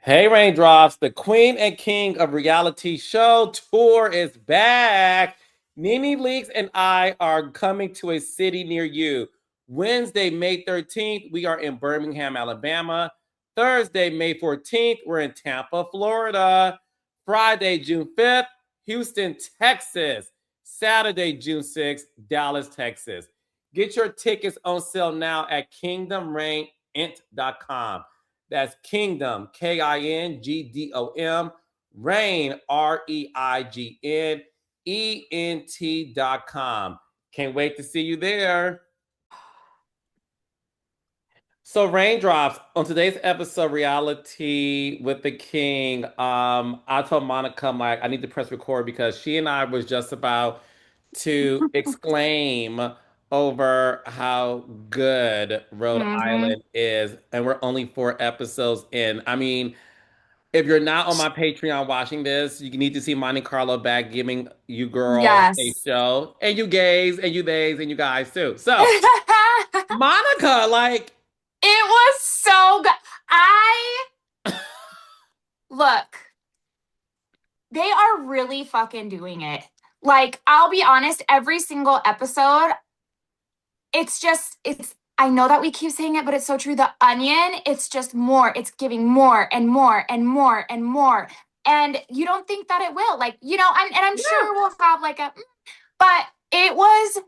Hey Raindrops, the queen and king of reality show tour is back. Nene Leakes and I are coming to a city near you. Wednesday, May 13th, we are in Birmingham, Alabama. Thursday, May 14th, we're in Tampa, Florida. Friday, June 5th, Houston, Texas. Saturday, June 6th, Dallas, Texas. Get your tickets on sale now at kingdomreignt.com. That's Kingdom, KINGDOM, Reign, REIGNENT.com. Can't wait to see you there. So, Raindrops, on today's episode, Reality with the King, I told Monica, I need to press record because she and I was just about to exclaim over how good Rhode Hmm. Island is. And we're only 4 episodes in. I mean, if you're not on my Patreon watching this, you need to see MoniCarlo back giving you girls a Yes. show. And you gays, and you theys, and you guys too. So, It Monica, like, was so good. I look, they are really fucking doing it. Like, I'll be honest, every single episode, I know that we keep saying it, but it's so true. The Onion, it's just more. It's giving more and more and more and more. And you don't think that it will. Like, I'm yeah. sure we'll have like but it was,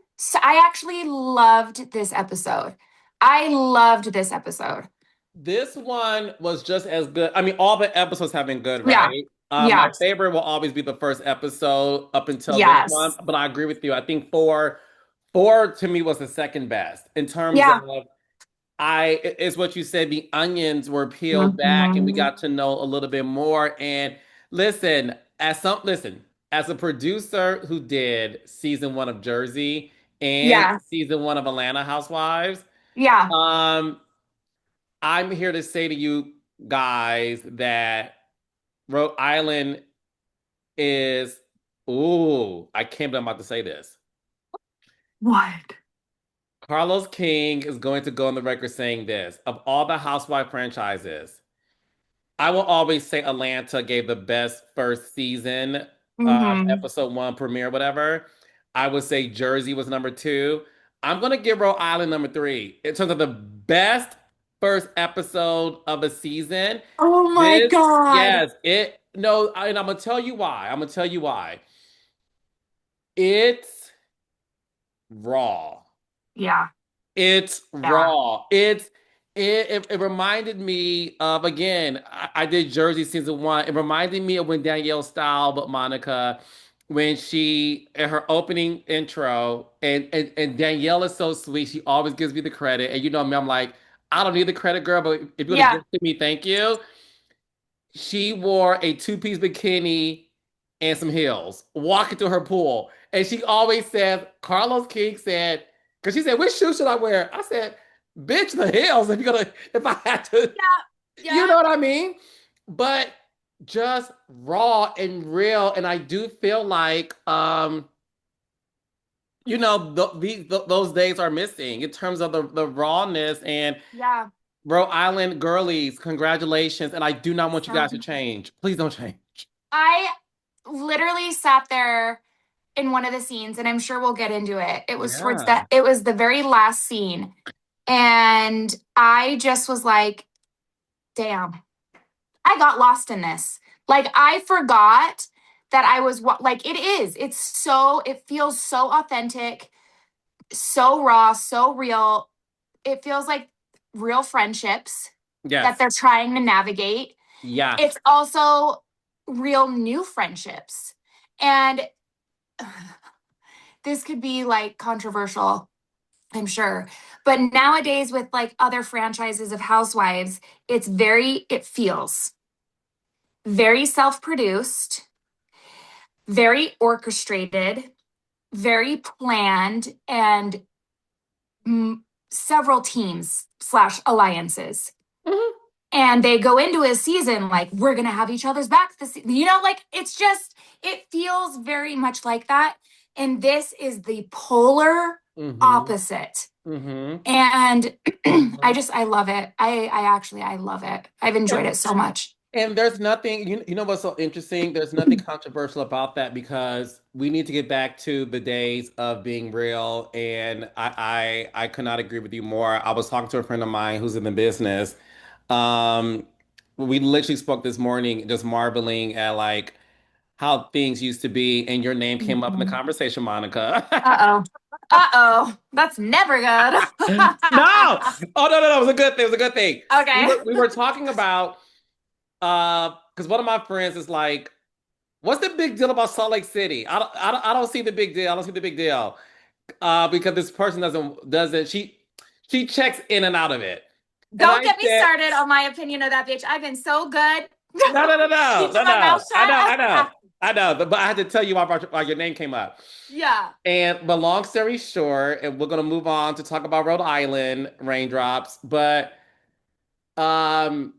I actually loved this episode. I loved this episode. This one was just as good. I mean, all the episodes have been good, Yeah. right? My Yeah. favorite will always be the first episode up until this one, Yes. but I agree with you. I think four to me was the second best in terms Yeah. of it's what you said. The onions were peeled back, and we Mhm. got to know a little bit more. And listen, as a producer who did season one of Jersey and Yeah. season one of Atlanta Housewives, Yeah. um, I'm here to say to you guys that Rhode Island is. Ooh, I can't believe I'm about to say this. What? Carlos King is going to go on the record saying this. Of all the Housewife franchises, I will always say Atlanta gave the best first season, Hmm. episode one premiere, whatever. I would say Jersey was number two. I'm gonna give Rhode Island number three in terms of the best first episode of a season. Oh my This, God. yes, it no, and I'm gonna tell you why. I'm gonna tell you why. It's raw. Yeah. It's Yeah. raw. It reminded me of again. I did Jersey season one. It reminded me of when Danielle styled, but Monica, when she in her opening intro, and Danielle is so sweet. She always gives me the credit, and you know me, I'm like, I don't need the credit, girl, but if you're gonna give Yeah. it to me, thank you. She wore a two-piece bikini and some heels walking to her pool. And she always says, Carlos King said, because she said, which shoe should I wear? I said, bitch, the heels if I had to, Yeah. you Yeah. know what I mean? But just raw and real. And I do feel like, those days are missing in terms of the rawness and Yeah. Rhode Island girlies, congratulations. And I do not want you So guys to change. Please don't change. I literally sat there in one of the scenes, and I'm sure we'll get into it. Yeah. It was the very last scene. And I just was like, damn, I got lost in this. Like, I forgot that like, it feels so authentic, so raw, so real. It feels like real friendships that Yes. they're trying to navigate. Yes. It's also real new friendships. And this could be like controversial, I'm sure. But nowadays, with like other franchises of Housewives, it feels very self produced, very orchestrated, very planned, and mm, several teams slash alliances. Mhm. And they go into a season like, we're going to have each other's backs like it feels very much like that. And this is the polar Mhm. opposite. Mhm. And Mhm. I love it. I love it. I've enjoyed And it so much. And there's nothing, you know what's so interesting? There's nothing controversial about that because we need to get back to the days of being real. And I could not agree with you more. I was talking to a friend of mine who's in the business. Um, we literally spoke this morning, just marveling at like how things used to be, and your name came up in the Mhm. conversation, Monica. Uh-oh. Uh-oh. That's never good. No! Oh no, it was a good thing. It was a good thing. We Okay. were we were talking about because one of my friends is like, what's the big deal about Salt Lake City? I don't see the big deal. I don't see the big deal. Because this person doesn't she checks in and out of it. And Don't I get me said, started on my opinion of that bitch. I've been so good. no, Keeping my no. mouth shut. I know. But I had to tell you why your name came up. Yeah. But long story short, and we're gonna move on to talk about Rhode Island raindrops. But a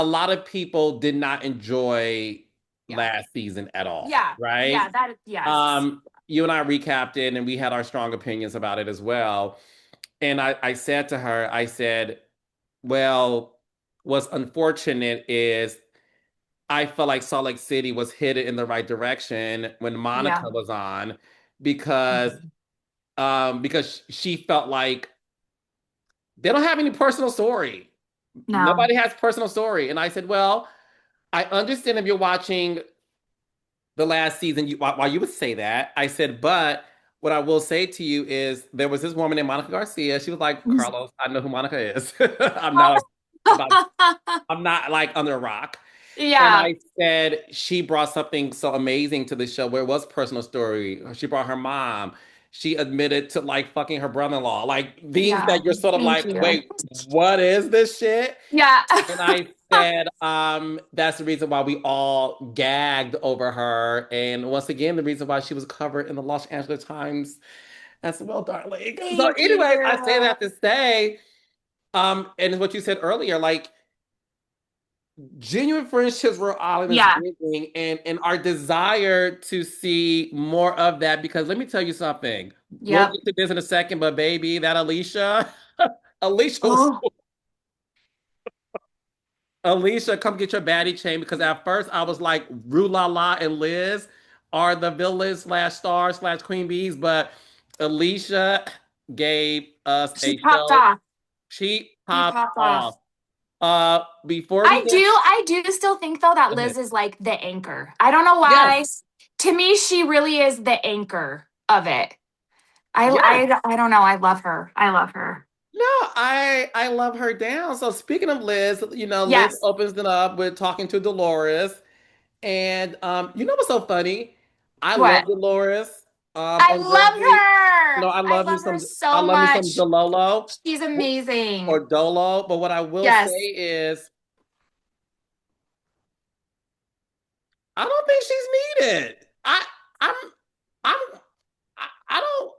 lot of people did not enjoy Yeah. last season at all, Yeah. right? Yeah. That, yes. You and I recapped it, and we had our strong opinions about it as well. And I said to her, I said, well, what's unfortunate is I felt like Salt Lake City was headed in the right direction when Yeah. Monica was on because Mhm. because she felt like they don't have any personal story. No. Nobody has personal story. And I said, well, I understand if you're watching the last season, why you would say that. I said, but what I will say to you is there was this woman named Monica Garcia. She was like, Carlos, I know who Monica is. About I'm not like under a rock. And Yeah. I said she brought something so amazing to the show where it was personal story. She brought her mom. She admitted to like fucking her brother-in-law. Like things Yeah. that you're sort of Thank like, you. wait, what is this shit? Yeah. And I said, that's the reason why we all gagged over her. And once again, the reason why she was covered in the Los Angeles Times as well, darling. So, Thank anyways, I say you. that to say, and what you said earlier, like genuine friendships Rhode Island is Yeah. bringing, and our desire to see more of that. Because let me tell you something. We'll Yep. get to this in a second, but baby, that Alicia, Alicia was Oh, Alicia, come get your baddie chain because at first I was like, Rue La La and Liz are the villains slash stars slash queen bees, but Alicia gave us she a popped show. off. She She popped popped off. off. Before we get I do still think though that go ahead. Liz is like the anchor. I don't know Yes, why. To me, she really is the anchor of it. yes. I don't know. I love her. I love her. No, I love her down. So speaking of Liz, Liz Yes. opens it up with talking to Dolores. And you know what's so funny? I What? love Dolores I on Jersey. No, love her. I love her I so love me some much. Delolo She's amazing. or Dolo. But what I will say Yes. is, I don't think she's needed. I'm, I'm, I don't.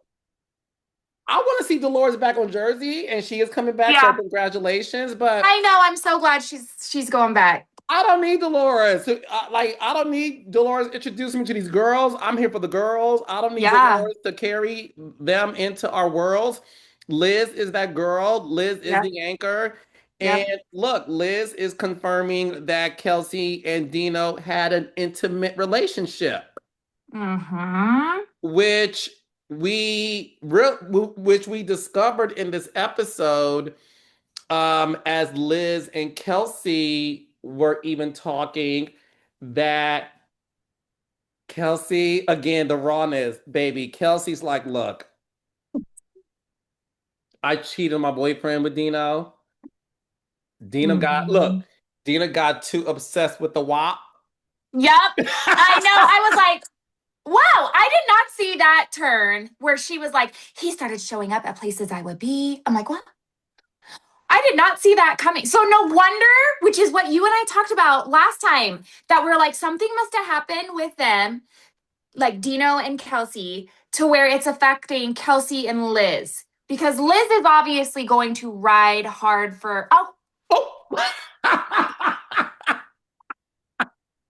I want to see Dolores back on Jersey, and she is coming back. So Yeah. congratulations. But I know. I'm so glad she's going back. I don't need Dolores. I don't need Dolores introducing me to these girls. I'm here for the girls. I don't need Yeah. Dolores to carry them into our worlds. Liz is that girl. Liz is Yep. the anchor. And Yep. look, Liz is confirming that Kelsey and Dino had an intimate relationship, Mm-hmm. which which we discovered in this episode as Liz and Kelsey were even talking that Kelsey, again, the rawness, baby. Kelsey's like, look, I cheated on my boyfriend with Dino. Mm-hmm. Dina got too obsessed with the WAP. Yep. I know. I was like, wow, I did not see that turn where she was like, he started showing up at places I would be. I'm like, what? I did not see that coming. So no wonder, which is what you and I talked about last time, that we're like, something must have happened with them, like Dino and Kelsey, to where it's affecting Kelsey and Liz. Because Liz is obviously going to ride hard for, oh,